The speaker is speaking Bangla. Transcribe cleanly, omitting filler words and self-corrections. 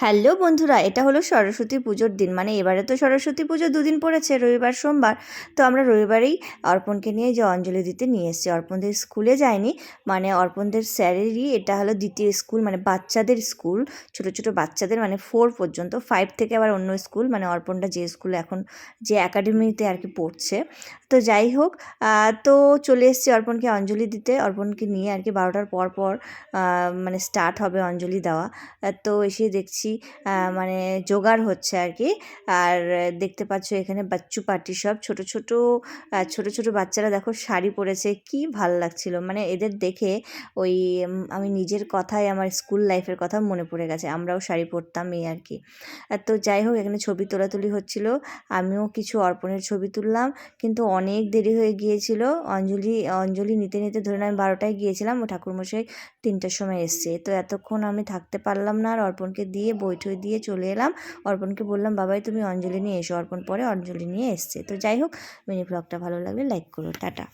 হ্যালো বন্ধুরা, এটা হলো সরস্বতী পুজোর দিন। মানে এবারে তো সরস্বতী পুজো দুদিন পড়েছে, রবিবার সোমবার। তো আমরা রবিবারেই অর্পণকে নিয়ে যে অঞ্জলি দিতে নিয়ে এসেছি। অর্পণদের স্কুলে যায়নি, মানে অর্পণদের স্যারেরই এটা হলো দ্বিতীয় স্কুল, মানে বাচ্চাদের স্কুল, ছোট ছোট বাচ্চাদের, মানে 4 পর্যন্ত। 5 থেকে আবার অন্য স্কুল, মানে অর্পণটা যে স্কুলে এখন, যে একাডেমিতে আর কি পড়ছে। তো যাই হোক, তো চলে এসেছি অর্পণকে অঞ্জলি দিতে। অর্পণকে নিয়ে আর কি 12টার পর পর মানে স্টার্ট হবে অঞ্জলি দেওয়া। তো এসে দেখছি মানে জোগাড় হচ্ছে আর কি। আর দেখতে পাচ্ছ এখানে বাচ্চু পার্টি সব ছোট ছোট ছোট ছোট বাচ্চারা দেখো শাড়ি পরেছে, কি ভাল লাগছিল। মানে এদের দেখে ওই আমি নিজের কথাই, আমার স্কুল লাইফের কথা মনে পড়ে গেছে। আমরাও শাড়ি পরতাম এই আর কি। তো যাই হোক, এখানে ছবি তোলাতুলি হচ্ছিল, আমিও কিছু অর্পণের ছবি তুললাম। কিন্তু অনেক দেরি হয়ে গিয়েছিল। অঞ্জলি অঞ্জলি নিতে নিতে ধরে আমি 12টায় গিয়েছিলাম, ও ঠাকুরমশাই 3টার সময় এসছে। তো এতক্ষণ আমি থাকতে পারলাম না, আর অর্পণকে দিয়ে বইঠই দিয়ে চলে এলাম। অর্পণকে বললাম, বাবাই তুমি অঞ্জলি নিয়ে এসো। অর্পণ পরে অঞ্জলি নিয়ে এসছে। তো যাই হোক, মিনি ব্লগটা ভালো লাগলে লাইক করো। টাটা।